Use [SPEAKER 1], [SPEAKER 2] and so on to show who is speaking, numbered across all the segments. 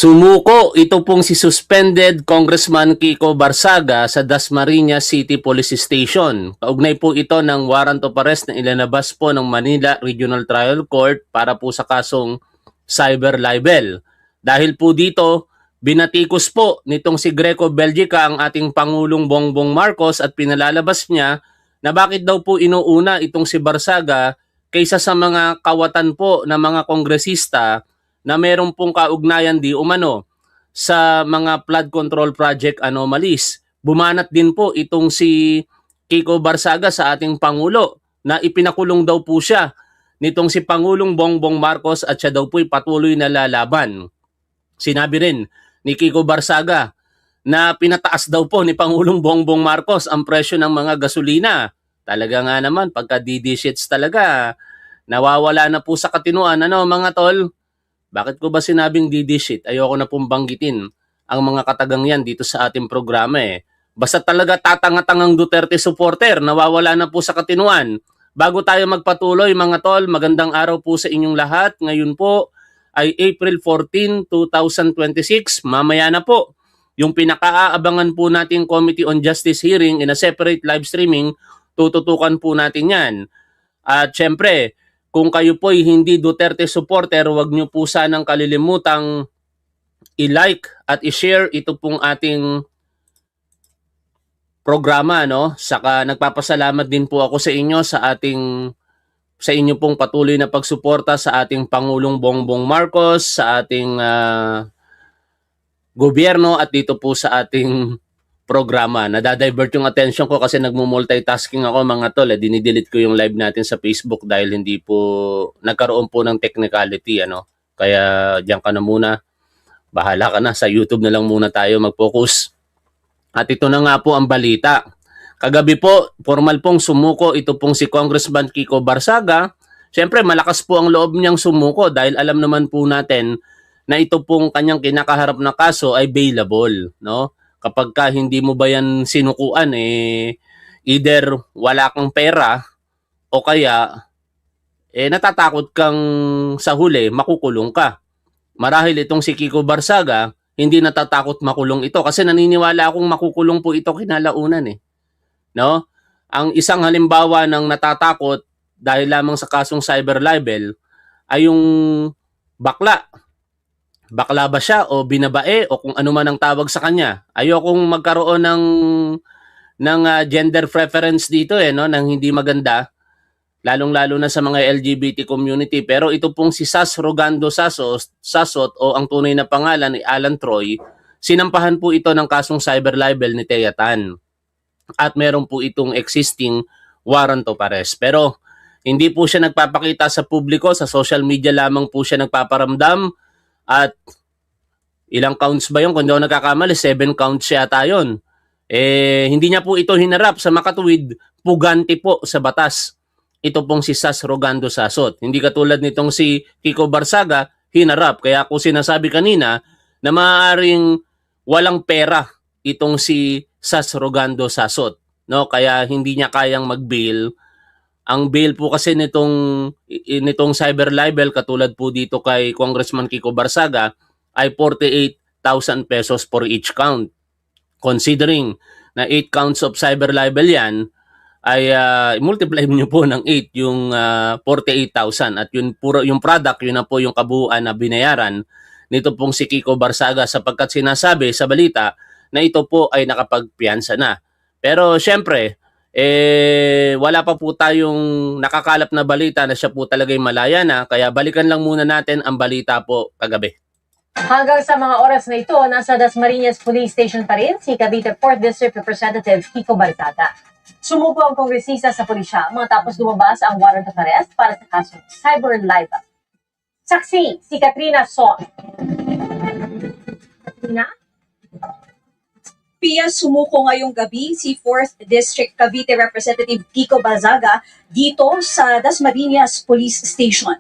[SPEAKER 1] Sumuko ito pong si suspended Congressman Kiko Barsaga sa Dasmariñas City Police Station. Kaugnay po ito ng warrant of arrest na ilalabas po ng Manila Regional Trial Court para po sa kasong cyber libel. Dahil po dito, binatikos po nitong si Greco Belgica ang ating Pangulong Bongbong Marcos at pinalalabas niya na bakit daw po inuuna itong si Barsaga kaysa sa mga kawatan po na mga kongresista na meron pong kaugnayan di umano sa mga flood control project anomalies. Bumanat din po itong si Kiko Barsaga sa ating Pangulo na ipinakulong daw po siya nitong si Pangulong Bongbong Marcos at siya daw po'y patuloy na lalaban. Sinabi rin ni Kiko Barsaga na pinataas daw po ni Pangulong Bongbong Marcos ang presyo ng mga gasolina. Talaga nga naman, pagka DD sheets talaga, nawawala na po sa katinuan. Ano mga tol? Bakit ko ba sinabing DD shit? Ayoko na pong banggitin ang mga katagang yan dito sa ating programa eh. Basta talaga tatanga-tangang Duterte supporter, nawawala na po sa katinuan. Bago tayo magpatuloy mga tol, magandang araw po sa inyong lahat. Ngayon po ay April 14, 2026. Mamaya na po yung pinaka-aabangan po nating Committee on Justice hearing in a separate live streaming, tututukan po natin yan. At syempre, kung kayo po'y hindi Duterte supporter, huwag nyo po sanang kalilimutang i-like at i-share ito pong ating programa, no? Saka nagpapasalamat din po ako sa inyo sa inyo pong patuloy na pagsuporta sa ating Pangulong Bongbong Marcos, sa ating gobyerno at dito po sa ating programa. Nadadivert yung attention ko kasi nagmo-multitasking ako mga tol. Dinidelete ko yung live natin sa Facebook dahil hindi po nagkaroon po ng technicality. Kaya diyan ka na muna. Bahala ka na. Sa YouTube na lang muna tayo mag-focus. At ito na nga po ang balita. Kagabi po, formal pong sumuko ito pong si Congressman Kiko Barsaga. Siyempre, malakas po ang loob niyang sumuko dahil alam naman po natin na ito pong kanyang kinakaharap na kaso ay bailable, no? Kapag ka hindi mo ba yan sinukuan, either wala kang pera o kaya natatakot kang sa huli, makukulong ka. Marahil itong si Kiko Barsaga, hindi natatakot makulong ito kasi naniniwala akong makukulong po ito kinalaunan no? Ang isang halimbawa ng natatakot dahil lamang sa kasong cyber libel ay yung bakla. Bakla ba siya o binabae o kung ano man ang tawag sa kanya. Ayokong magkaroon ng gender preference dito no, nang hindi maganda. Lalong-lalo na sa mga LGBT community. Pero ito pong si Sas Rogando Sasot o ang tunay na pangalan ni Alan Troy, sinampahan po ito ng kasong cyber libel ni Tea Tan. At meron po itong existing warrant of arrest. Pero hindi po siya nagpapakita sa publiko, sa social media lamang po siya nagpaparamdam. At ilang counts ba yun? Kung hindi ako nagkakamali, 7 counts yata yun. Hindi niya po ito hinarap sa makatuwid, puganti po sa batas. Ito pong si Sas Rogando Sasot. Hindi katulad nitong si Kiko Barsaga, hinarap. Kaya ako sinasabi kanina na maaaring walang pera itong si Sas Rogando Sasot. No? Kaya hindi niya kayang mag-bail. Ang bail po kasi nitong cyber libel katulad po dito kay Congressman Kiko Barsaga ay 48,000 pesos for each count. Considering na 8 counts of cyber libel yan, ay multiply niyo po ng 8 yung 48,000 at yung product, yun na po yung kabuuan na binayaran nito pong si Kiko Barsaga sapagkat sinasabi sa balita na ito po ay nakapagpiyansa na. Pero syempre, wala pa po tayong nakakalap na balita na siya po talaga'y malaya na, kaya balikan lang muna natin ang balita po kagabi.
[SPEAKER 2] Hanggang sa mga oras na ito, nasa Dasmariñas Police Station pa rin si Cavite 4th District Representative Kiko Barsaga. Sumuko ang kongresista sa pulisya matapos lumabas ang warrant of arrest para sa kasong cyber libel. Saksi, si Katrina Son. Katrina?
[SPEAKER 3] Pia, sumuko ngayong gabi si 4th District Cavite Representative Kiko Barsaga dito sa Dasmariñas Police Station.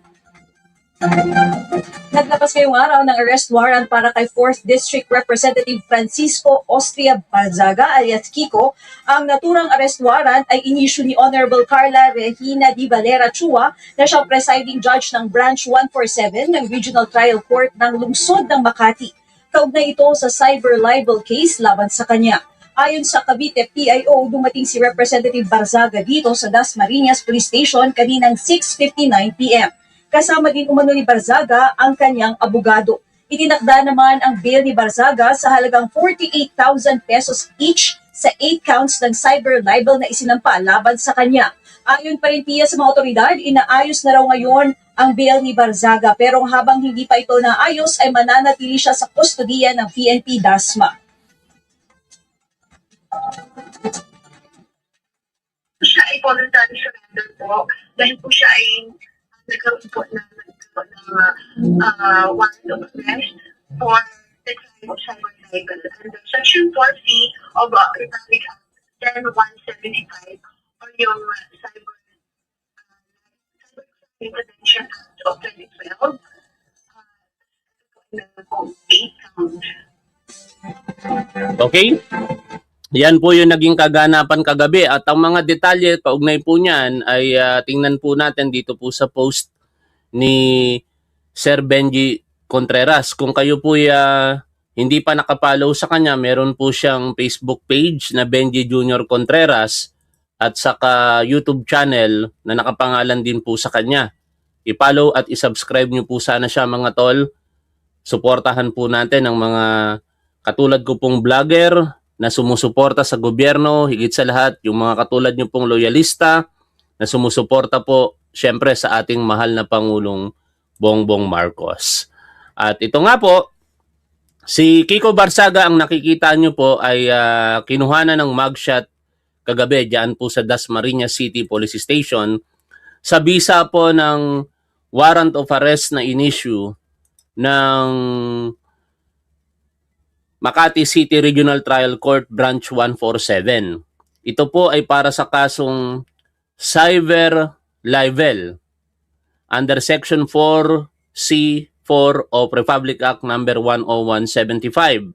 [SPEAKER 3] Naglabas ngayong araw ng arrest warrant para kay 4th District Representative Francisco Austria Barsaga alias Kiko. Ang naturang arrest warrant ay inisyu ni Honorable Carla Regina Di Valera Chua na siyang presiding judge ng Branch 147 ng Regional Trial Court ng Lungsod ng Makati. kaugnay ito sa cyber libel case laban sa kanya. Ayon sa Cavite PIO, dumating si Representative Barzaga dito sa Dasmariñas Police Station kaninang 6:59 p.m. Kasama din umano ni Barzaga ang kanyang abogado. Itinakda naman ang bail ni Barzaga sa halagang 48,000 pesos each sa 8 counts ng cyber libel na isinampa laban sa kanya. Ayon pa rin tiya sa mga otoridad, inaayos na raw ngayon ang bail ni Barzaga pero habang hindi pa ito naayos ay mananatili siya sa kustodiya ng PNP Dasma.
[SPEAKER 4] Siya ay voluntary surrender po dahil po siya ay nagkaroon po ng warrant of arrest for the crime of cyber libel under Section 4C of Republic Act 10175 or yung Cyber Prevention Act of 2012 na po 8 counts.
[SPEAKER 1] Okay? Yan po yung naging kaganapan kagabi at ang mga detalye kaugnay po niyan ay tingnan po natin dito po sa post ni Sir Benji Contreras. Kung kayo po hindi pa nakapollow sa kanya, meron po siyang Facebook page na Benji Junior Contreras at saka YouTube channel na nakapangalan din po sa kanya. I-follow at i-subscribe nyo po sana siya mga tol. Suportahan po natin ang mga katulad ko pong vlogger na sumusuporta sa gobyerno, higit sa lahat yung mga katulad nyo pong loyalista na sumusuporta po syempre sa ating mahal na Pangulong Bongbong Marcos. At ito nga po, si Kiko Barzaga ang nakikita nyo po ay kinuhanan ng mugshot kagabi dyan po sa Dasmariñas City Police Station sa bisa po ng warrant of arrest na in-issue ng Makati City Regional Trial Court Branch 147. Ito po ay para sa kasong cyber libel under Section 4C4 of Republic Act number 10175.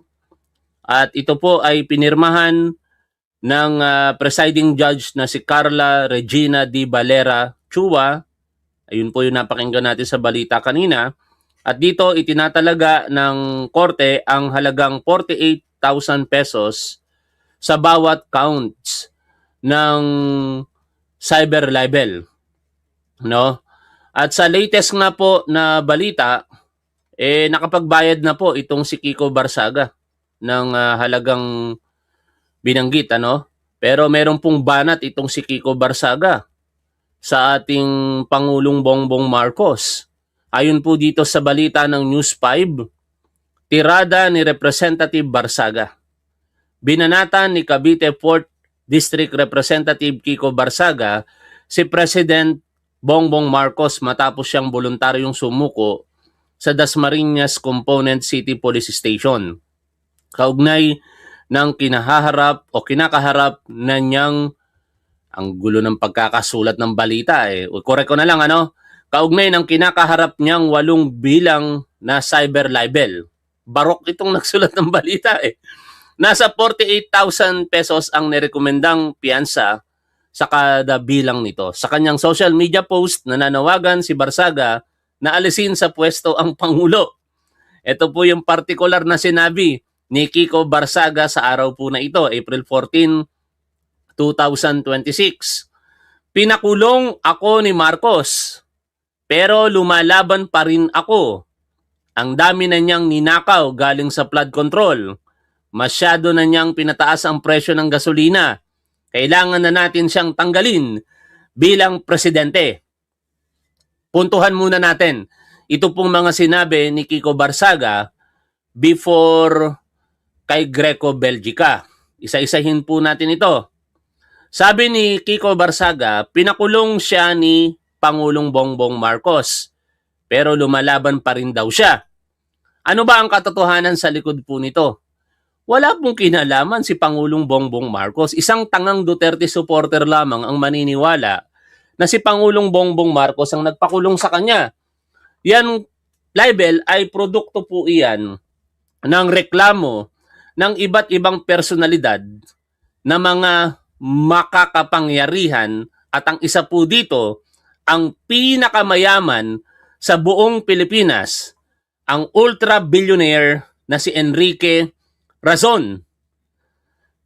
[SPEAKER 1] At ito po ay pinirmahan ng presiding judge na si Carla Regina D. Valera Chua. Ayun po yung napakinggan natin sa balita kanina. At dito itinatalaga ng korte ang halagang 48,000 pesos sa bawat counts ng cyber libel, no? At sa latest nga po na balita, nakapagbayad na po itong si Kiko Barzaga ng halagang binanggit, ano? Pero meron pong banat itong si Kiko Barzaga sa ating Pangulong Bongbong Marcos. Ayon po dito sa balita ng News 5, tirada ni Representative Barzaga. Binanatan ni Cavite 4th District Representative Kiko Barzaga si President Bongbong Marcos matapos siyang voluntaryong sumuko sa Dasmariñas Component City Police Station. Kaugnay ng kinakaharap na niyang, ang gulo ng pagkakasulat ng balita correct ko na lang kaugnay ng kinakaharap niyang 8 bilang na cyber libel. Barok itong nagsulat ng balita Nasa 48,000 pesos ang nirekomendang piyansa sa kada bilang nito. Sa kanyang social media post, nananawagan si Barzaga na alisin sa pwesto ang Pangulo. Ito po yung partikular na sinabi ni Kiko Barzaga sa araw po na ito, April 14, 2026. Pinakulong ako ni Marcos, pero lumalaban pa rin ako. Ang dami na niyang ninakaw galing sa flood control. Masyado na niyang pinataas ang presyo ng gasolina. Kailangan na natin siyang tanggalin bilang presidente. Puntuhan muna natin. Ito pong mga sinabi ni Kiko Barzaga before kay Greco Belgica. Isa-isahin po natin ito. Sabi ni Kiko Barzaga, pinakulong siya ni Pangulong Bongbong Marcos, pero lumalaban pa rin daw siya. Ano ba ang katotohanan sa likod po nito? Wala pong kinalaman si Pangulong Bongbong Marcos. Isang tangang Duterte supporter lamang ang maniniwala na si Pangulong Bongbong Marcos ang nagpakulong sa kanya. Yan libel ay produkto po iyan ng reklamo ng iba't ibang personalidad na mga makakapangyarihan at ang isa po dito, ang pinakamayaman sa buong Pilipinas, ang ultra-billionaire na si Enrique Razon.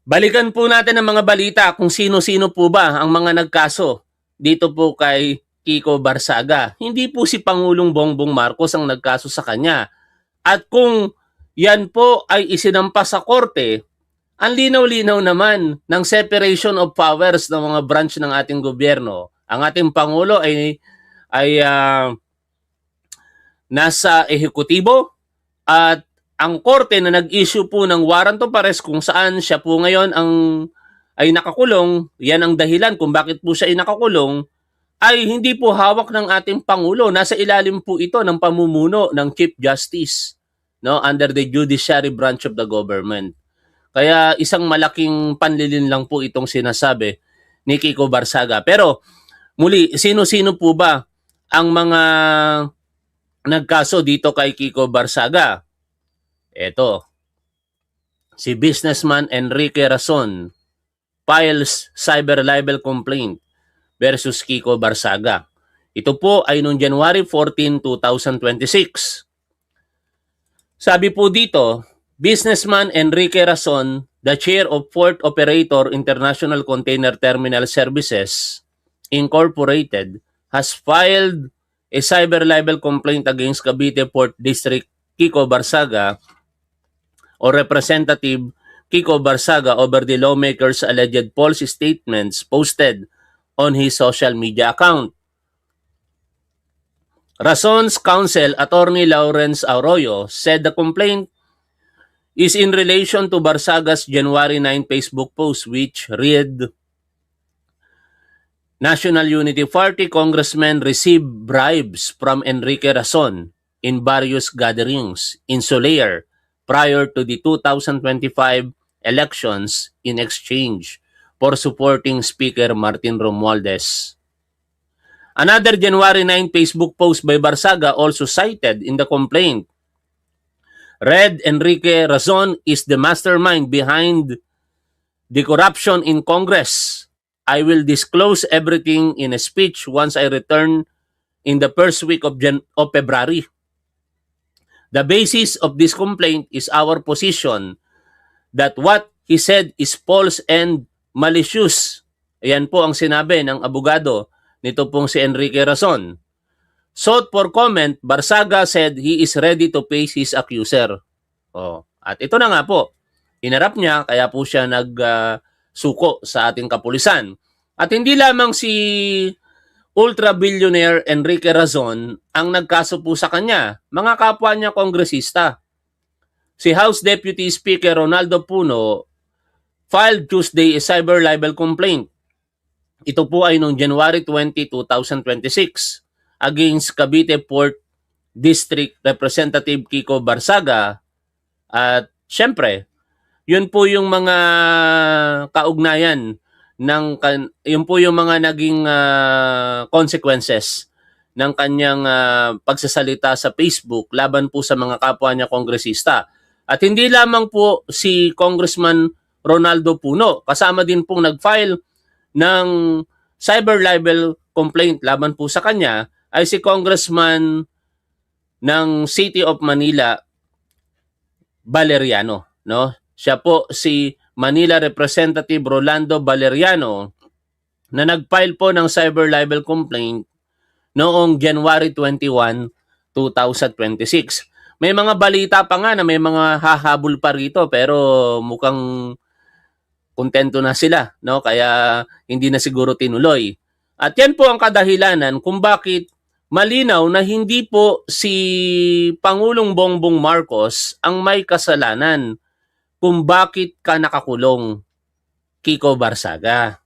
[SPEAKER 1] Balikan po natin ang mga balita kung sino-sino po ba ang mga nagkaso dito po kay Kiko Barsaga. Hindi po si Pangulong Bongbong Marcos ang nagkaso sa kanya. At kung yan po ay isinampas sa korte, ang linaw-linaw naman ng separation of powers ng mga branch ng ating gobyerno. Ang ating Pangulo ay nasa ehekutibo at ang korte na nag-issue po ng warrant of arrest kung saan siya po ngayon ay nakakulong, yan ang dahilan kung bakit po siya ay nakakulong, ay hindi po hawak ng ating Pangulo. Nasa ilalim po ito ng pamumuno ng Chief Justice, no, under the judiciary branch of the government. Kaya isang malaking panlilin lang po itong sinasabi ni Kiko Barsaga. Pero muli, sino-sino po ba ang mga nagkaso dito kay Kiko Barsaga? Eto, si businessman Enrique Razon files cyber libel complaint versus Kiko Barsaga. Ito po ay noong January 14, 2026. Sabi po dito, businessman Enrique Razon, the chair of Port Operator International Container Terminal Services, Incorporated, has filed a cyber libel complaint against Cavite Port District Kiko Barsaga o Representative Kiko Barsaga over the lawmaker's alleged false statements posted on his social media account. Razon's counsel, Attorney Lawrence Arroyo, said the complaint is in relation to Barsaga's January 9 Facebook post which read, National Unity Party congressmen receive bribes from Enrique Razon in various gatherings in Soler prior to the 2025 elections in exchange for supporting Speaker Martin Romualdez. Another January 9 Facebook post by Barsaga also cited in the complaint read, Enrique Razon is the mastermind behind the corruption in Congress. I will disclose everything in a speech once I return in the first week of February. The basis of this complaint is our position that what he said is false and malicious. Ayan po ang sinabi ng abogado nito pong si Enrique Razon. Sought for comment, Barsaga said he is ready to face his accuser. At ito na nga po, inarap niya, kaya po siya nagsuko sa ating kapulisan. At hindi lamang si ultra-billionaire Enrique Razon ang nagkaso po sa kanya, mga kapwa niya kongresista. Si House Deputy Speaker Ronaldo Puno filed Tuesday a cyber libel complaint. Ito po ay noong January 20, 2026 against Cavite Port District Representative Kiko Barsaga. At syempre, yun po yung mga kaugnayan yun po yung mga naging consequences ng kanyang pagsasalita sa Facebook laban po sa mga kapwa niya kongresista. At hindi lamang po si Congressman Ronaldo Puno, kasama din pong nag-file ng cyber libel complaint laban po sa kanya ay si Congressman ng City of Manila, Valeriano, no? Siya po si Manila Representative Rolando Valeriano na nag-file po ng cyber libel complaint noong January 21, 2026. May mga balita pa nga na may mga hahabol pa rito pero mukhang kontento na sila, no? Kaya hindi na siguro tinuloy. At yan po ang kadahilanan kung bakit malinaw na hindi po si Pangulong Bongbong Marcos ang may kasalanan kung bakit ka nakakulong, Kiko Barsaga.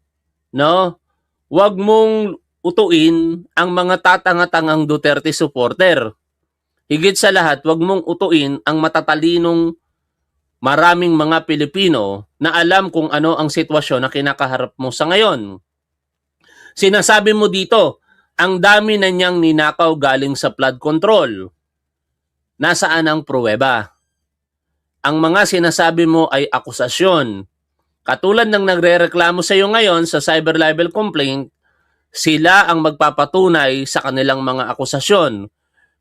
[SPEAKER 1] No? Huwag mong utuin ang mga tatanga-tangang Duterte supporter. Higit sa lahat, huwag mong utuin ang matatalinong maraming mga Pilipino na alam kung ano ang sitwasyon na kinakaharap mo sa ngayon. Sinasabi mo dito, ang dami na niyang ninakaw galing sa flood control. Nasaan ang pruweba? Ang mga sinasabi mo ay akusasyon. Katulad ng nagrereklamo sa iyo ngayon sa cyber libel complaint, sila ang magpapatunay sa kanilang mga akusasyon.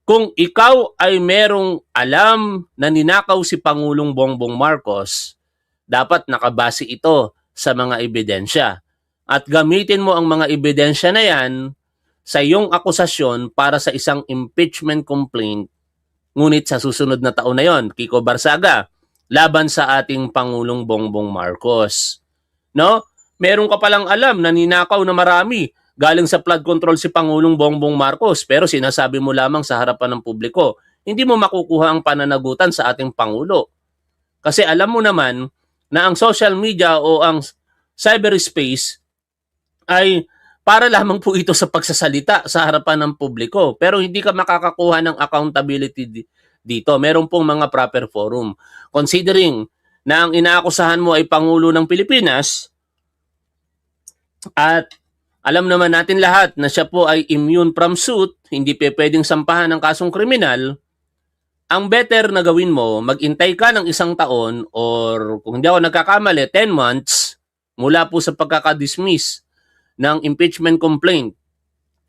[SPEAKER 1] Kung ikaw ay merong alam na ninakaw si Pangulong Bongbong Marcos, dapat nakabase ito sa mga ebidensya. At gamitin mo ang mga ebidensya na yan sa iyong akusasyon para sa isang impeachment complaint. Ngunit sa susunod na taon na yon, Kiko Barsaga, laban sa ating Pangulong Bongbong Marcos. No? Meron ka palang alam na ninakaw na marami galing sa flood control si Pangulong Bongbong Marcos, pero sinasabi mo lamang sa harapan ng publiko. Hindi mo makukuha ang pananagutan sa ating Pangulo. Kasi alam mo naman na ang social media o ang cyberspace ay para lamang po ito sa pagsasalita sa harapan ng publiko. Pero hindi ka makakakuha ng accountability dito. Meron pong mga proper forum. Considering na ang inaakusahan mo ay Pangulo ng Pilipinas at alam naman natin lahat na siya po ay immune from suit, hindi pwedeng sampahan ng kasong kriminal, ang better na gawin mo, mag-intay ka ng 1 taon or kung hindi ako nagkakamali, 10 months mula po sa pagkakadismiss ng impeachment complaint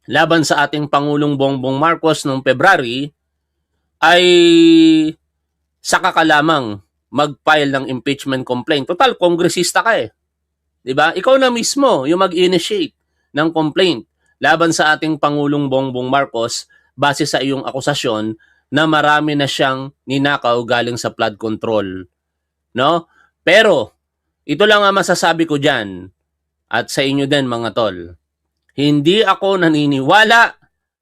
[SPEAKER 1] laban sa ating Pangulong Bongbong Marcos noong February, ay saka ka lamang mag-file ng impeachment complaint. Total, kongresista ka eh. Diba? Ikaw na mismo yung mag-initiate ng complaint laban sa ating Pangulong Bongbong Marcos base sa iyong akusasyon na marami na siyang ninakaw galing sa flood control. No? Pero, ito lang ang masasabi ko dyan at sa inyo din mga tol. Hindi ako naniniwala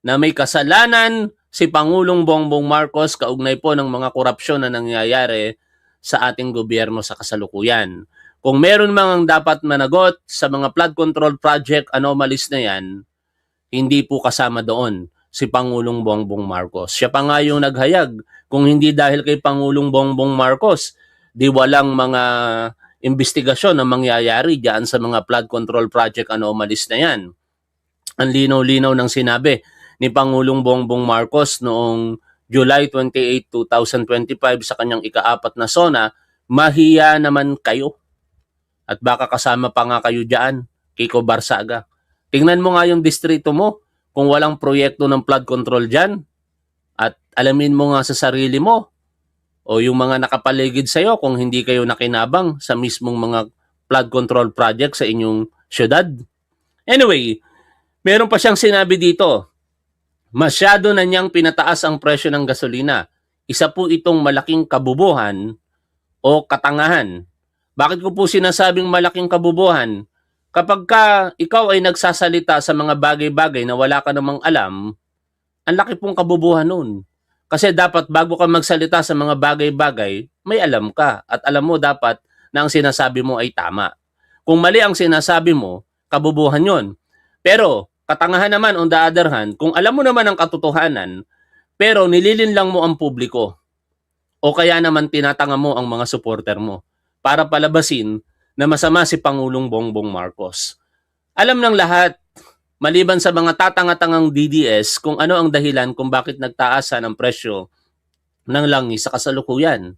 [SPEAKER 1] na may kasalanan si Pangulong Bongbong Marcos kaugnay po ng mga korupsyon na nangyayari sa ating gobyerno sa kasalukuyan. Kung meron mang dapat managot sa mga flood control project anomalies na yan, hindi po kasama doon si Pangulong Bongbong Marcos. Siya pa nga yung naghayag. Kung hindi dahil kay Pangulong Bongbong Marcos, di walang mga investigasyon na mangyayari diyan sa mga flood control project anomalies na yan. Ang linaw-linaw ng sinabi ni Pangulong Bongbong Marcos noong July 28, 2025 sa kanyang ika-4 na SONA, mahiya naman kayo. At baka kasama pa nga kayo dyan, Kiko Barsaga. Tingnan mo nga yung distrito mo kung walang proyekto ng flood control dyan. At alamin mo nga sa sarili mo o yung mga nakapaligid sa'yo kung hindi kayo nakinabang sa mismong mga flood control project sa inyong syudad. Anyway, meron pa siyang sinabi dito. Masyado na niyang pinataas ang presyo ng gasolina. Isa po itong malaking kabubuhan o katangahan. Bakit ko po sinasabing malaking kabubuhan? Kapag ikaw ay nagsasalita sa mga bagay-bagay na wala ka namang alam, ang laki pong kabubuhan nun. Kasi dapat bago ka magsalita sa mga bagay-bagay, may alam ka at alam mo dapat na ang sinasabi mo ay tama. Kung mali ang sinasabi mo, kabubuhan yon. Pero katangahan naman on the other hand, kung alam mo naman ang katotohanan, pero nililinlang mo ang publiko o kaya naman tinatanga mo ang mga supporter mo para palabasin na masama si Pangulong Bongbong Marcos. Alam ng lahat, maliban sa mga tatanga-tangang DDS, kung ano ang dahilan kung bakit nagtaasan ang presyo ng langis sa kasalukuyan.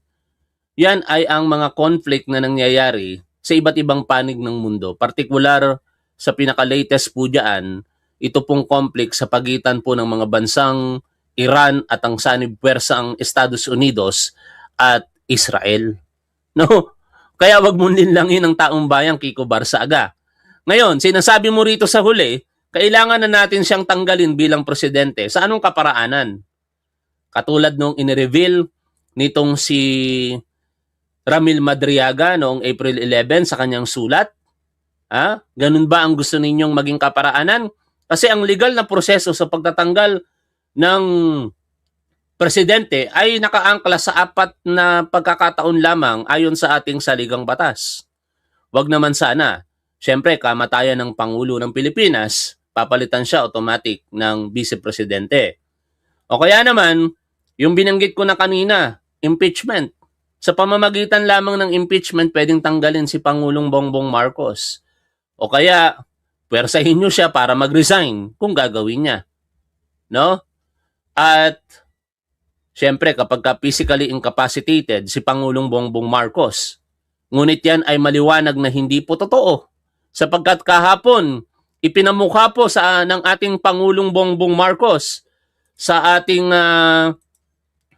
[SPEAKER 1] Yan ay ang mga conflict na nangyayari sa iba't ibang panig ng mundo. Partikular sa pinaka-latest po dyan, ito pong conflict sa pagitan po ng mga bansang Iran at ang sanib pwersang Estados Unidos at Israel. No? Kaya wag mong linlangin ang taong bayang, Kiko Barsaga. Ngayon, sinasabi mo rito sa huli, kailangan na natin siyang tanggalin bilang presidente. Sa anong kaparaanan? Katulad nung inireveal nitong si Ramil Madriaga noong April 11 sa kanyang sulat. Ganun ba ang gusto ninyong maging kaparaanan? Kasi ang legal na proseso sa pagtatanggal ng presidente ay nakaangkla sa 4 na pagkakataon lamang ayon sa ating saligang batas. Wag naman sana. Siyempre, kamatayan ng Pangulo ng Pilipinas, papalitan siya automatic ng vice-presidente. O kaya naman, yung binanggit ko na kanina, impeachment. Sa pamamagitan lamang ng impeachment, pwedeng tanggalin si Pangulong Bongbong Marcos. O kaya, pwersahin nyo siya para mag-resign kung gagawin niya. No? At siyempre, kapag physically incapacitated si Pangulong Bongbong Marcos, ngunit yan ay maliwanag na hindi po totoo. Sapagkat kahapon, ipinamukha po ng ating Pangulong Bongbong Marcos sa ating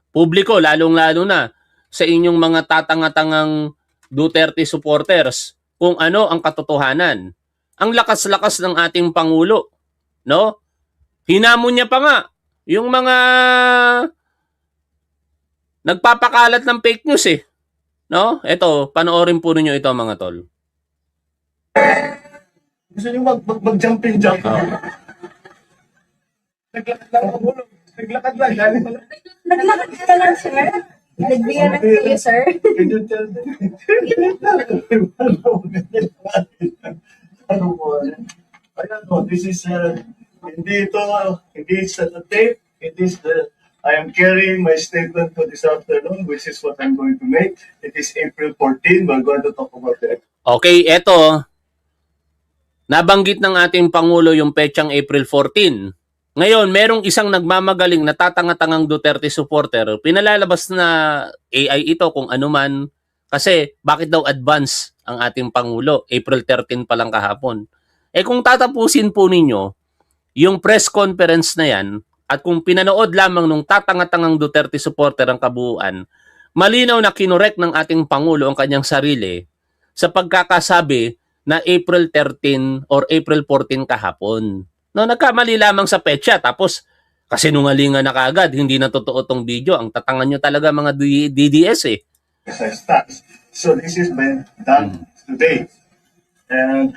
[SPEAKER 1] publiko, lalong-lalo na sa inyong mga tatanga-tangang Duterte supporters kung ano ang katotohanan. Ang lakas-lakas ng ating Pangulo, no? Hinamon niya pa nga yung mga nagpapakalat ng fake news eh. No? Ito, panoorin po ninyo ito mga tol.
[SPEAKER 5] Gusto nyo mag-jumping jump? Naglakad lang ako. Naglakad lang. Galing pala.
[SPEAKER 3] Naglakad ka lang, sir. Nagbigyan na kayo, sir.
[SPEAKER 5] Can you tell them? Ano po? Ayan po, this is, hindi sa tape. It is I am carrying my statement for this afternoon, which is what I'm going to make. It is April 14. We're going to talk about that.
[SPEAKER 1] Okay, eto. Nabanggit ng ating Pangulo yung petsang April 14. Ngayon, merong isang nagmamagaling na tatanga-tangang Duterte supporter. Pinalalabas na AI ito kung ano man. Kasi bakit daw advance ang ating Pangulo? April 13 pa lang kahapon. Eh kung tatapusin po ninyo yung press conference na yan at kung pinanood lamang nung tatanga-tangang Duterte supporter ang kabuuan, malinaw na kinorek ng ating Pangulo ang kanyang sarili sa pagkakasabi na April 13 or April 14 kahapon. No, nagkamali lamang sa petsa tapos kasinungalingan na kaagad, hindi na totoo tong video. Ang tatangan nyo talaga mga DDS eh.
[SPEAKER 5] Excise tax. So this is been done today. And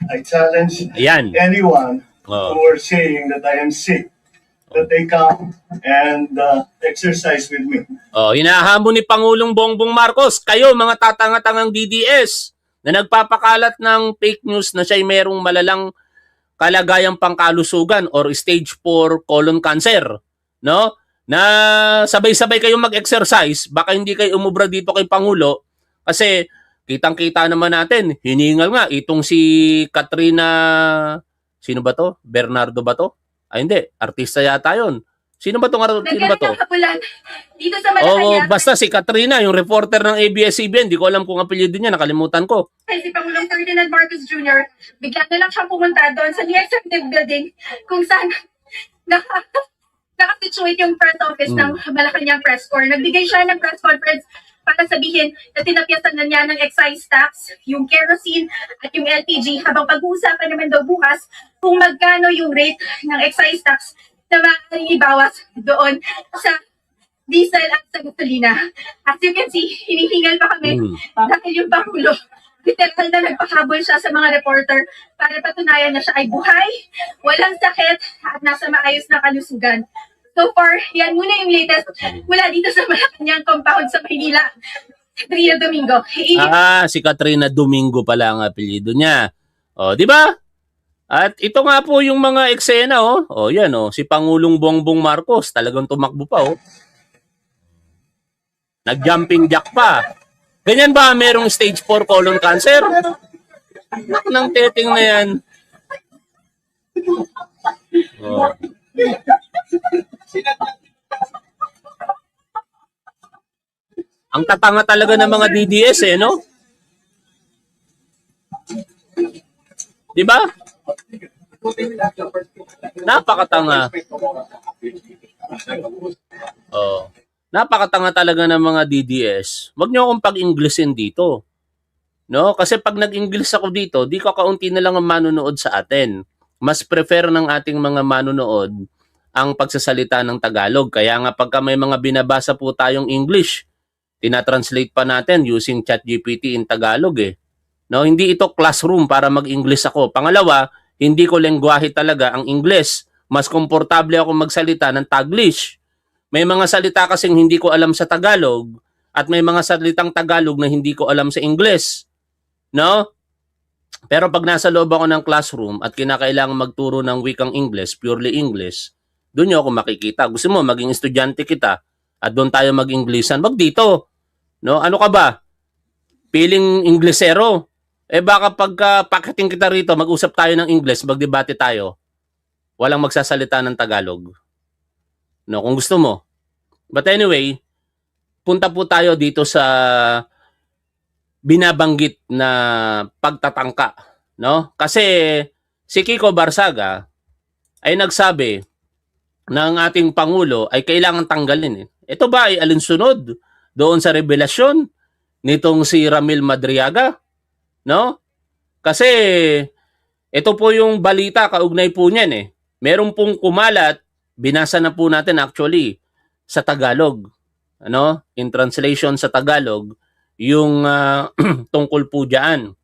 [SPEAKER 5] I challenge
[SPEAKER 1] Ayan.
[SPEAKER 5] anyone
[SPEAKER 1] Oh.
[SPEAKER 5] who are saying that I am sick, that they come and exercise with me.
[SPEAKER 1] Oh, hinahamon ni Pangulong Bongbong Marcos, kayo mga tatanga-tangang DDS na nagpapakalat ng fake news na siya'y merong malalang kalagayang pangkalusugan or stage 4 colon cancer, no? Na sabay-sabay kayong mag-exercise, baka hindi kayo umubra dito kay Pangulo kasi kitang-kita naman natin, hiningal nga itong si Katrina, sino ba to? Bernardo ba to? Ay hindi, artista yata yon. Sino ba to? Sino ba to?
[SPEAKER 6] Dito sa
[SPEAKER 1] Oo,
[SPEAKER 6] Malacanang,
[SPEAKER 1] basta si Katrina, yung reporter ng ABS-CBN, di ko alam kung apelyido niya, nakalimutan ko.
[SPEAKER 6] si Pangulong Ferdinand Marcos Jr., bigla na lang siyang pumunta doon sa new executive building kung saan nakasituate yung press office ng Malacanang Press Corps. Nagbigay siya ng press conference para sabihin na tinapyasan na niya ng excise tax, yung kerosene at yung LPG habang pag-uusapan naman daw bukas kung magkano yung rate ng excise tax na maaaring ibawas doon sa diesel at sa gasolina. As you can see, hinihingal pa kami dahil yung Pangulo, literal na nagpahabol siya sa mga reporter para patunayan na siya ay buhay, walang sakit, at nasa maayos na kalusugan. So far, yan muna yung latest mula dito sa Malacanang compound sa Maynila. Katrina Domingo.
[SPEAKER 1] Si Katrina Domingo pala ang apelyido niya. O, di ba? At ito nga po yung mga eksena, oh. O, yan, oh. Si Pangulong Bongbong Marcos, talagang tumakbo pa, oh. Nag-jumping jack pa. Ganyan ba merong stage 4 colon cancer? Nang teting na yan. Oh. Ang tatanga talaga ng mga DDS eh, no? Di ba? Napakatanga. Oh. Napakatanga talaga ng mga DDS. Huwag niyo akong pag-Englishin dito. No? Kasi pag nag-English ako dito, di kakaunti na lang ang manunood sa atin. Mas prefer ng ating mga manunood ang pagsasalita ng Tagalog. Kaya nga pagka may mga binabasa po tayong English, tinatranslate pa natin using ChatGPT in Tagalog eh. No, hindi ito classroom para mag-English ako. Pangalawa, hindi ko lengguwahe talaga ang English. Mas komportable ako magsalita ng Taglish. May mga salita kasing hindi ko alam sa Tagalog at may mga salitang Tagalog na hindi ko alam sa English. No? Pero pag nasa loob ako ng classroom at kinakailangan magturo ng wikang English, purely English, doon niyo ako makikita. Gusto mo maging estudyante kita at doon tayo mag-Englishan, wag dito. No? Ano ka ba? Piling Inglesero. Eh baka pagka pakiting kita rito, mag-usap tayo ng English, magdebate tayo. Walang magsasalita ng Tagalog. No, kung gusto mo. But anyway, punta po tayo dito sa binabanggit na pagtatangka, no? Kasi si Kiko Barzaga ay nagsabi ng ating Pangulo ay kailangan tanggalin. Ito ba ay alinsunod doon sa revelasyon nitong si Ramil Madriaga? No? Kasi ito po yung balita, kaugnay po niyan eh. Meron pong kumalat, binasa na po natin actually sa Tagalog. Ano? In translation sa Tagalog, yung tungkol po diyan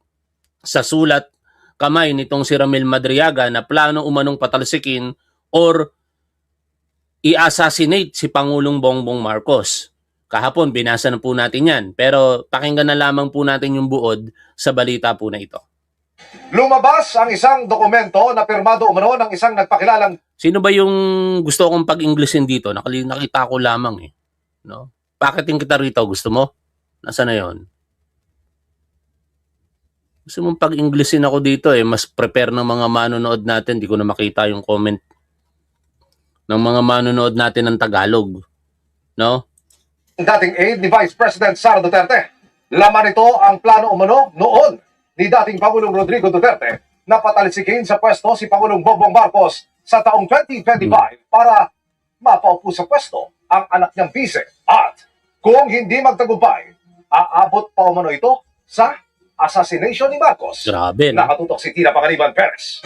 [SPEAKER 1] sa sulat kamay nitong si Ramil Madriaga na plano umanong patalsikin or i-assassinate si Pangulong Bongbong Marcos. Kahapon, binasa na po natin yan. Pero pakinggan na lamang po natin yung buod sa balita po na ito.
[SPEAKER 7] Lumabas ang isang dokumento na pirmado umano ng isang nagpakilalang
[SPEAKER 1] Sino ba yung gusto kong pag-Englishin dito? Nakita ko lamang eh. No? Pakitin kita rito. Gusto mo? Nasaan na yun? Gusto mong pag-Englishin ako dito eh. Mas prepare ng mga manonood natin. Di ko na makita yung comment ng mga manonood natin ng Tagalog. No?
[SPEAKER 7] dating aide ni Vice President Sara Duterte. Laman nito ang plano umano noon ni dating Pangulong Rodrigo Duterte na patalsikin sa pwesto si Pangulong Bongbong Marcos sa taong 2025 para mapaupo sa pwesto ang anak niyang bise. At kung hindi magtagumpay, aabot pa umano ito sa assassination ni Marcos.
[SPEAKER 1] Grabe, no?
[SPEAKER 7] Nakatutok si Tina Pangaliban Perez.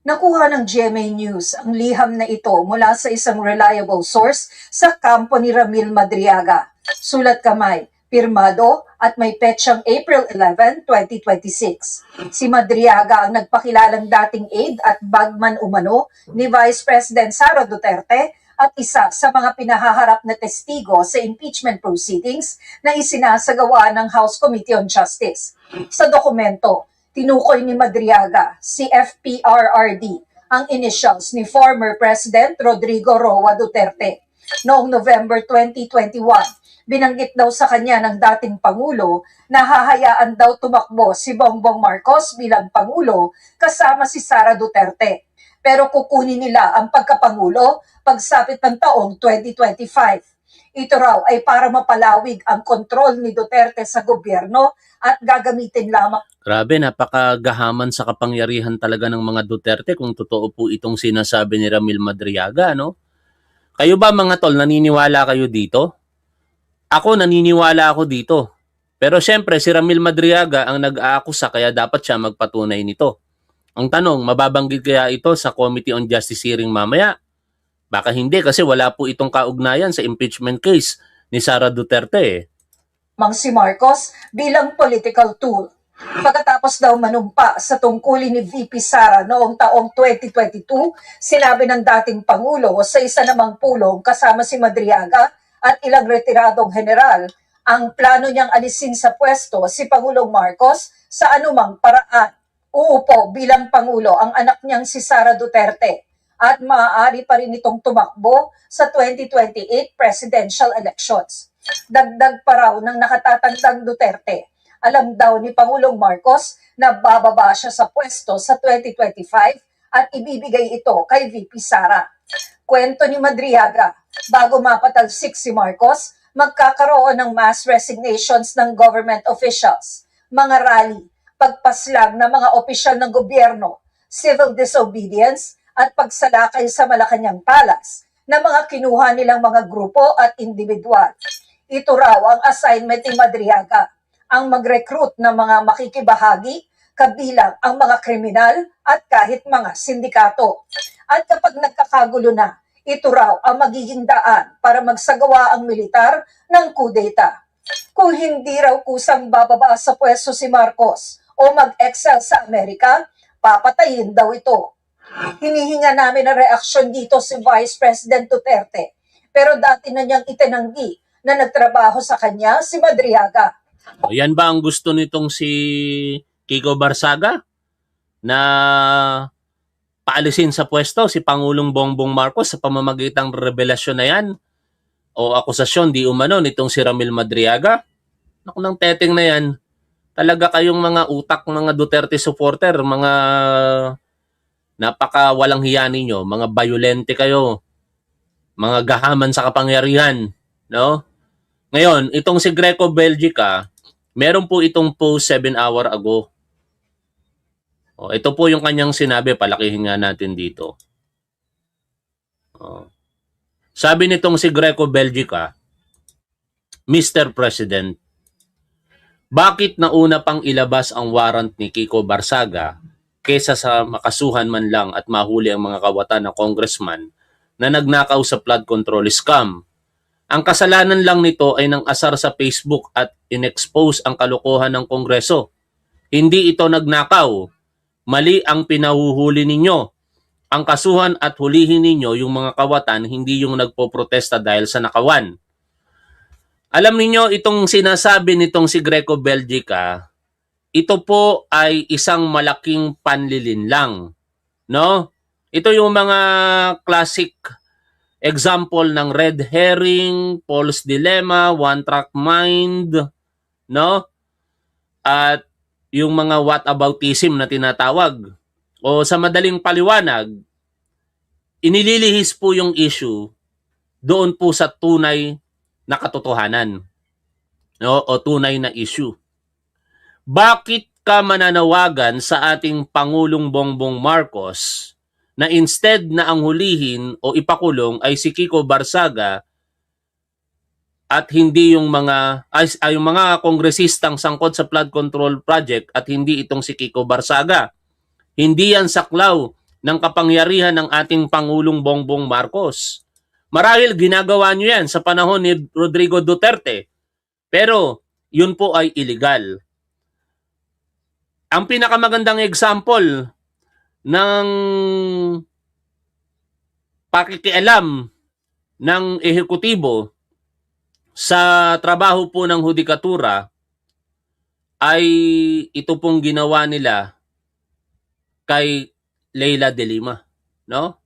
[SPEAKER 3] Nakuha ng GMA News ang liham na ito mula sa isang reliable source sa kampo ni Ramil Madriaga. Sulat kamay, pirmado at may petsang April 11, 2026. Si Madriaga ang nagpakilalang dating aide at bagman umano ni Vice President Sara Duterte at isa sa mga pinahaharap na testigo sa impeachment proceedings na isinasagawa ng House Committee on Justice. Sa dokumento, tinukoy ni Madriaga, si FPRRD, ang initials ni former President Rodrigo Roa Duterte. Noong November 2021, binanggit daw sa kanya ng dating Pangulo na hahayaan daw tumakbo si Bongbong Marcos bilang Pangulo kasama si Sara Duterte. Pero kukunin nila ang pagkapangulo pagsapit ng taong 2025. Ito raw ay para mapalawig ang kontrol ni Duterte sa gobyerno at gagamitin lamang.
[SPEAKER 1] Grabe, napakagahaman sa kapangyarihan talaga ng mga Duterte kung totoo po itong sinasabi ni Ramil Madriaga, no? Kayo ba mga tol, naniniwala kayo dito? Ako, naniniwala ako dito. Pero syempre, si Ramil Madriaga ang nag-aakusa kaya dapat siya magpatunay nito. Ang tanong, mababanggit kaya ito sa Committee on Justice hearing mamaya? Baka hindi kasi wala po itong kaugnayan sa impeachment case ni Sara Duterte eh.
[SPEAKER 3] Si Marcos bilang political tool. Pagkatapos daw manumpa sa tungkulin ni VP Sara noong taong 2022, sinabi ng dating Pangulo sa isa namang pulong kasama si Madriaga at ilang retiradong general, ang plano niyang alisin sa pwesto si Pangulong Marcos sa anumang paraan. Uupo bilang Pangulo ang anak niyang si Sara Duterte at maaari pa rin itong tumakbo sa 2028 presidential elections. Dagdag pa raw ng nakatatandang Duterte, alam daw ni Pangulong Marcos na bababa siya sa pwesto sa 2025 at ibibigay ito kay VP Sara. Kwento ni Madriaga, bago mapatalsik si Marcos, magkakaroon ng mass resignations ng government officials, mga rally, pagpaslang ng mga opisyal ng gobyerno, civil disobedience at pagsalakay sa Malacanang Palace na mga kinuha nilang mga grupo at individual. Ito raw ang assignment ni Madriaga, ang mag-recruit ng mga makikibahagi, kabilang ang mga kriminal at kahit mga sindikato. At kapag nagkakagulo na, ito raw ang magiging daan para magsagawa ang militar ng kudeta. Kung hindi raw kusang bababa sa pwesto si Marcos o mag-excel sa Amerika, papatayin daw ito. Hinihinga namin ang reaksyon dito si Vice President Duterte, pero dati na niyang itinanggi na nagtrabaho sa kanya si Madriaga.
[SPEAKER 1] O, yan ba ang gusto nitong si Kiko Barsaga? Na paalisin sa pwesto si Pangulong Bongbong Marcos sa pamamagitang revelasyon na yan? O akusasyon di umano nitong si Ramil Madriaga? Naku ng teteng na yan. Talaga kayong mga utak, mga Duterte supporter, mga napaka walang hiya ninyo, mga violente kayo, mga gahaman sa kapangyarihan, no? Ngayon, itong si Greco Belgica, meron po itong post 7 hour ago. Ito po yung kanyang sinabi, palakihin nga natin dito. Sabi nitong si Greco Belgica, Mr. President, bakit nauna pang ilabas ang warrant ni Kiko Barsaga kesa sa makasuhan man lang at mahuli ang mga kawatan ng congressman na nagnakaw sa flood control scam? Ang kasalanan lang nito ay nang asar sa Facebook at inexpose ang kalokohan ng Kongreso. Hindi ito nagnakaw. Mali ang pinahuhuli ninyo. Ang kasuhan at hulihin ninyo yung mga kawatan, hindi yung nagpo-protesta dahil sa nakawan. Alam niyo itong sinasabi nitong si Greco Belgica, ito po ay isang malaking panlilinlang, no? Ito yung mga classic example ng red herring, false dilemma, one track mind, no? At yung mga whataboutism na tinatawag. O sa madaling paliwanag, inililihis po yung issue doon po sa tunay na katotohanan, no? O tunay na issue. Bakit ka mananawagan sa ating Pangulong Bongbong Marcos na instead na ang hulihin o ipakulong ay si Kiko Barsaga at hindi yung mga yung mga kongresistang sangkot sa flood control project at hindi itong si Kiko Barsaga? Hindi yan saklaw ng kapangyarihan ng ating Pangulong Bongbong Marcos. Marahil ginagawa nyo yan sa panahon ni Rodrigo Duterte, pero yun po ay illegal. Ang pinakamagandang example ng pakikialam ng ehekutibo sa trabaho po ng hudikatura ay ito pong ginawa nila kay Leila de Lima, no?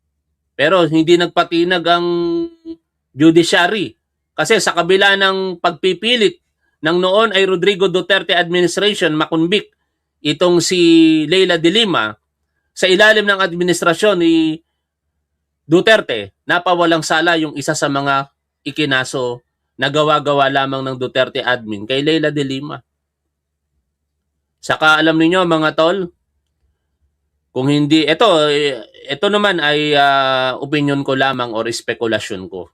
[SPEAKER 1] Pero hindi nagpatinag ang judiciary kasi sa kabila ng pagpipilit ng noon ay Rodrigo Duterte administration makunbik itong si Leila de Lima, sa ilalim ng administrasyon ni Duterte, napawalang sala yung isa sa mga ikinaso na gawa-gawa lamang ng Duterte admin kay Leila de Lima. Saka alam niyo mga tol, kung hindi, ito naman ay opinion ko lamang or spekulasyon ko.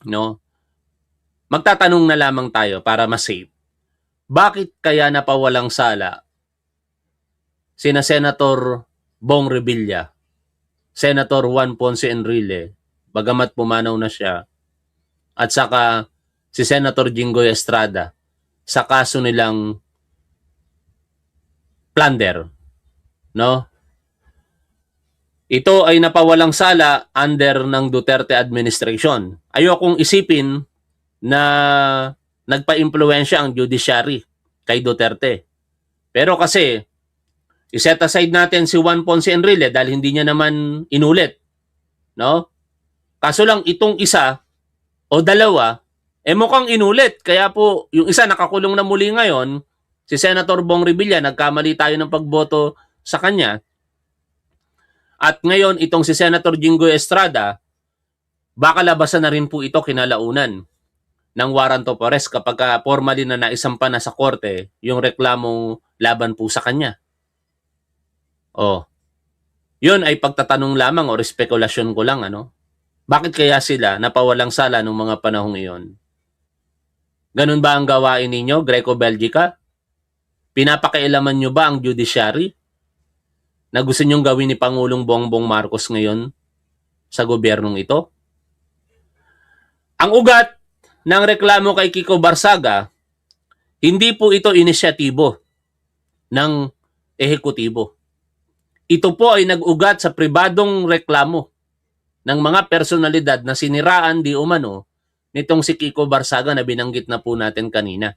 [SPEAKER 1] No? Magtatanong na lamang tayo para ma-save. Bakit kaya napawalang sala sina Senator Bong Revilla, Senator Juan Ponce Enrile, bagamat pumanaw na siya, at saka si Senator Jinggoy Estrada sa kaso nilang plunder, no? Ito ay napawalang sala under ng Duterte administration. Ayokong isipin na nagpa-impluwensya ang judiciary kay Duterte. Pero kasi i-set aside natin si Juan Ponce Enrile dahil hindi niya naman inulit, no? Kaso lang itong isa o dalawa mukhang inulit. Kaya po yung isa nakakulong na muli ngayon, si Senator Bong Revilla, nagkamali tayo ng pagboto sa kanya. At ngayon itong si Senator Jinggoy Estrada, baka labasan na rin po ito kinalaunan ng warrant of arrest kapag formally na naisampa na sa korte yung reklamong laban po sa kanya. Yun ay pagtatanong lamang o spekulasyon ko lang, ano? Bakit kaya sila napawalang sala nung mga panahong iyon? Ganun ba ang gawain ninyo, Greco Belgica? Pinapakailaman nyo ba ang judiciary na gusto nyong gawin ni Pangulong Bongbong Marcos ngayon sa gobyernong ito? Ang ugat ng reklamo kay Kiko Barsaga, hindi po ito inisyatibo ng ehekutibo. Ito po ay nag-ugat sa pribadong reklamo ng mga personalidad na siniraan di umano nitong si Kiko Barsaga na binanggit na po natin kanina.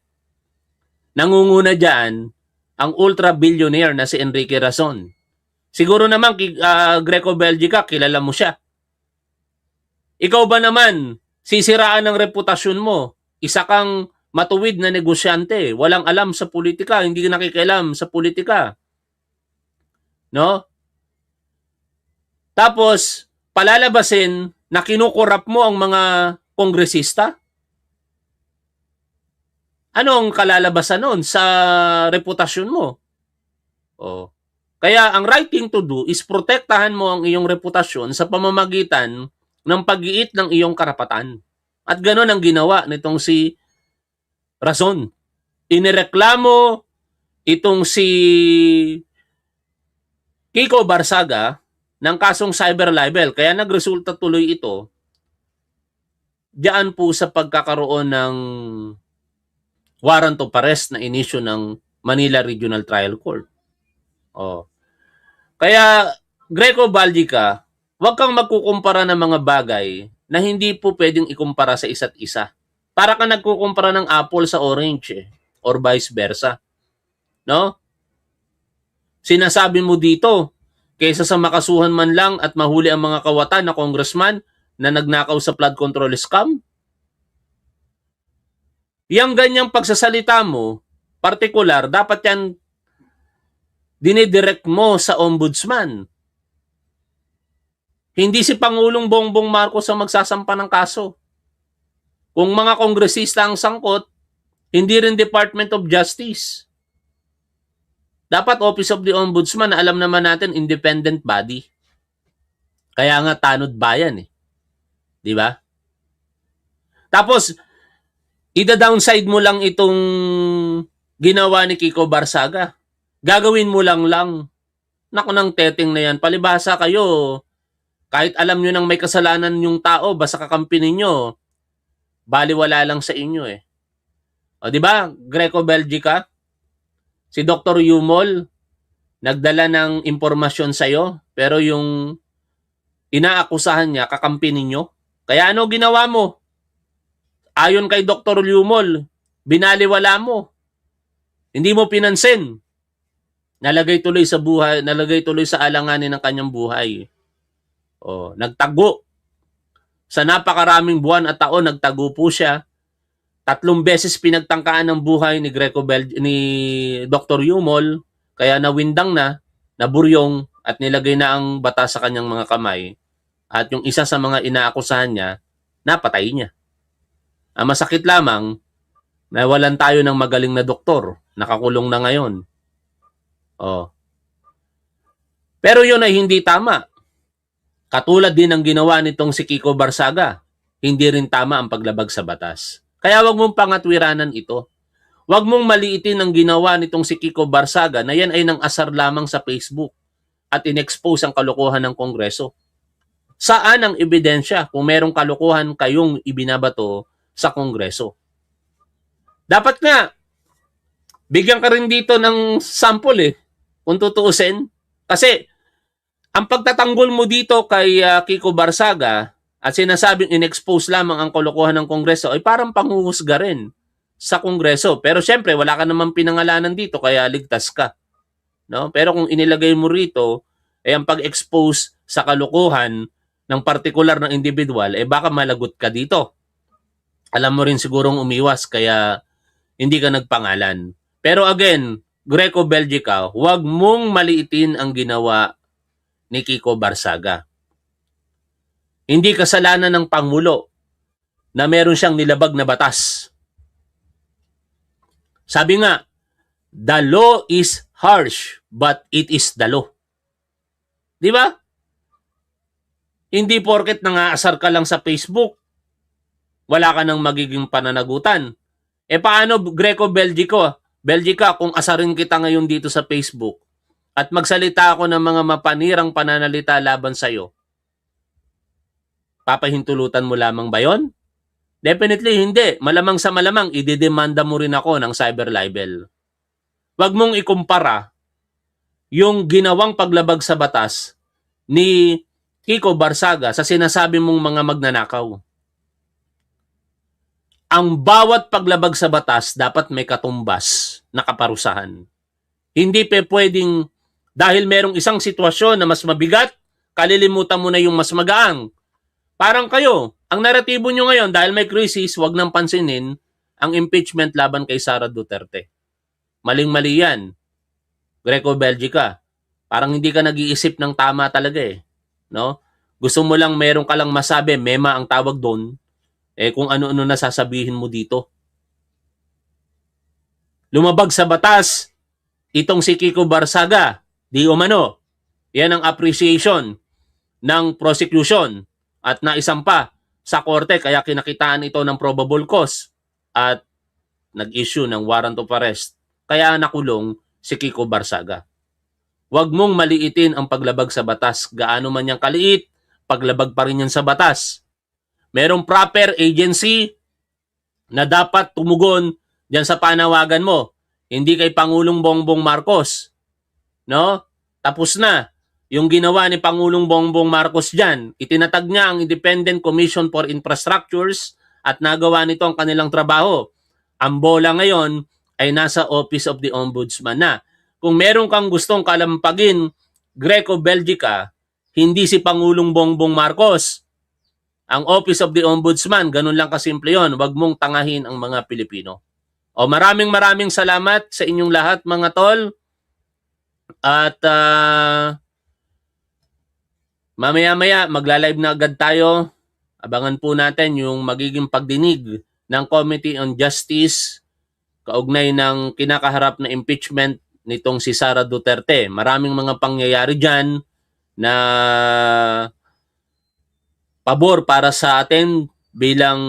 [SPEAKER 1] Nangunguna dyan ang ultra-billionaire na si Enrique Razon. Siguro naman, Greco Belgica, kilala mo siya. Ikaw ba naman, sisiraan ng reputasyon mo? Isa kang matuwid na negosyante, walang alam sa politika, hindi nakikialam sa politika. No? Tapos, palalabasin na kinukurap mo ang mga kongresista? Ano ang kalalabasan noon sa reputasyon mo? Kaya ang right thing to do is protektahan mo ang iyong reputasyon sa pamamagitan ng pag-iit ng iyong karapatan. At gano'n ang ginawa nitong si Razon. Inireklamo itong si Kiko Barsaga ng kasong cyber libel. Kaya nagresulta tuloy ito diyan po sa pagkakaroon ng warrant of arrest na inisyu ng Manila Regional Trial Court. Oh. Kaya, Greco Baldica, huwag kang magkukumpara ng mga bagay na hindi po pwedeng ikumpara sa isa't isa. Para ka nagkukumpara ng apple sa orange or vice versa. No? Sinasabi mo dito, kaysa sa makasuhan man lang at mahuli ang mga kawatan na congressman na nagnakaw sa flood control scam? Yang ganyang pagsasalita mo, partikular, dapat yan dinidirect mo sa ombudsman. Hindi si Pangulong Bongbong Marcos ang magsasampa ng kaso. Kung mga kongresista ang sangkot, hindi rin Department of Justice. Dapat Office of the Ombudsman na alam naman natin independent body. Kaya nga tanod bayan eh. Di ba? Tapos, ida-downside mo lang itong ginawa ni Kiko Barsaga. Gagawin mo lang. Naku ng teteng na yan. Palibhasa kayo. Kahit alam nyo nang may kasalanan yung tao, basta kakampi ninyo, baliwala lang sa inyo eh. O di ba? Greco Belgica, si Dr. Yumol, nagdala ng impormasyon sa'yo, pero yung inaakusahan niya, kakampi ninyo. Kaya ano ginawa mo? Ayon kay Dr. Yumol, binaliwala mo. Hindi mo pinansin. Nalagay tuloy sa alanganin ng kanyang buhay. Oh, nagtago. Sa napakaraming buwan at taon, nagtago po siya. 3 beses pinagtangkaan ng buhay ni ni Dr. Yumol, kaya nawindang na, naburyong, at nilagay na ang batas sa kanyang mga kamay. At yung isa sa mga inaakusahan niya, napatay niya. Ang masakit lamang, nawalan tayo ng magaling na doktor. Nakakulong na ngayon. Oh. Pero yun ay hindi tama. Katulad din ng ginawa nitong si Kiko Barsaga. Hindi rin tama ang paglabag sa batas. Kaya wag mong pangatwiranan ito. Wag mong maliitin ang ginawa nitong si Kiko Barsaga na yan ay nang asar lamang sa Facebook at inexpose ang kalokohan ng Kongreso. Saan ang ebidensya kung merong kalokohan kayong ibinabato sa Kongreso? Dapat nga, bigyan ka rin dito ng sample eh, kung tutuusin. Kasi, ang pagtatanggol mo dito kay Kiko Barsaga at sinasabing inexpose lamang ang kalokohan ng Kongreso ay parang panghuhusga rin sa Kongreso. Pero syempre, wala ka naman pinangalanan dito kaya ligtas ka. No? Pero kung inilagay mo rito, ang pag-expose sa kalokohan ng partikular na individual, baka malagot ka dito. Alam mo rin sigurong umiwas kaya hindi ka nagpangalan. Pero again, Greco Belgica, huwag mong maliitin ang ginawa ni Kiko Barsaga. Hindi kasalanan ng Pangulo na meron siyang nilabag na batas. Sabi nga, the law is harsh, but it is the law. Di ba? Hindi porket nangaasar ka lang sa Facebook, wala ka nang magiging pananagutan. Paano Greco Belgica, kung asarin kita ngayon dito sa Facebook at magsalita ako ng mga mapanirang pananalita laban sa'yo, papahintulutan mo lamang ba yon? Definitely hindi. Malamang sa malamang, ididemanda mo rin ako ng cyber libel. Huwag mong ikumpara yung ginawang paglabag sa batas ni Kiko Barsaga sa sinasabi mong mga magnanakaw. Ang bawat paglabag sa batas dapat may katumbas na kaparusahan. Hindi pwedeng dahil merong isang sitwasyon na mas mabigat, kalilimutan mo na yung mas magaang. Parang kayo, ang naratibo nyo ngayon dahil may krisis, wag nang pansinin ang impeachment laban kay Sara Duterte. Maling-mali yan. Greco Belgica, parang hindi ka nag-iisip ng tama talaga eh. No? Gusto mo lang meron ka lang masabi, mema ang tawag doon, kung ano-ano na sasabihin mo dito. Lumabag sa batas, itong si Kiko Barsaga, Di umano, yan ang appreciation ng prosecution at naisampa sa korte kaya kinakitaan ito ng probable cause at nag-issue ng warrant of arrest. Kaya nakulong si Kiko Barzaga. Huwag mong maliitin ang paglabag sa batas. Gaano man yang kaliit, paglabag pa rin yan sa batas. Merong proper agency na dapat tumugon diyan sa panawagan mo. Hindi kay Pangulong Bongbong Marcos. No? Tapos na. Yung ginawa ni Pangulong Bongbong Marcos diyan, itinatag niya ang Independent Commission for Infrastructures at nagawa nito ang kanilang trabaho. Ang bola ngayon ay nasa Office of the Ombudsman na. Kung meron kang gustong kalampagin, Greco Belgica, hindi si Pangulong Bongbong Marcos. Ang Office of the Ombudsman, ganun lang kasimple yun. Huwag mong tangahin ang mga Pilipino. O maraming salamat sa inyong lahat mga tol. At mamaya-maya magla-live na agad tayo. Abangan po natin yung magiging pagdinig ng Committee on Justice kaugnay ng kinakaharap na impeachment nitong si Sara Duterte. Maraming mga pangyayari dyan na pabor para sa atin bilang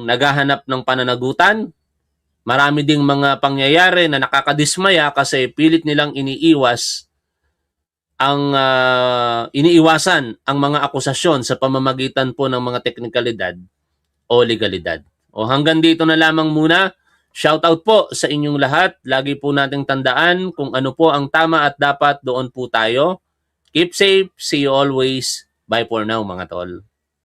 [SPEAKER 1] naghahanap ng pananagutan. Marami ding mga pangyayari na nakakadismaya kasi pilit nilang iniiwasan ang mga akusasyon sa pamamagitan po ng mga teknikalidad o legalidad. O hanggang dito na lamang muna. Shoutout po sa inyong lahat. Lagi po nating tandaan kung ano po ang tama at dapat doon po tayo. Keep safe. See you always. Bye for now mga tol.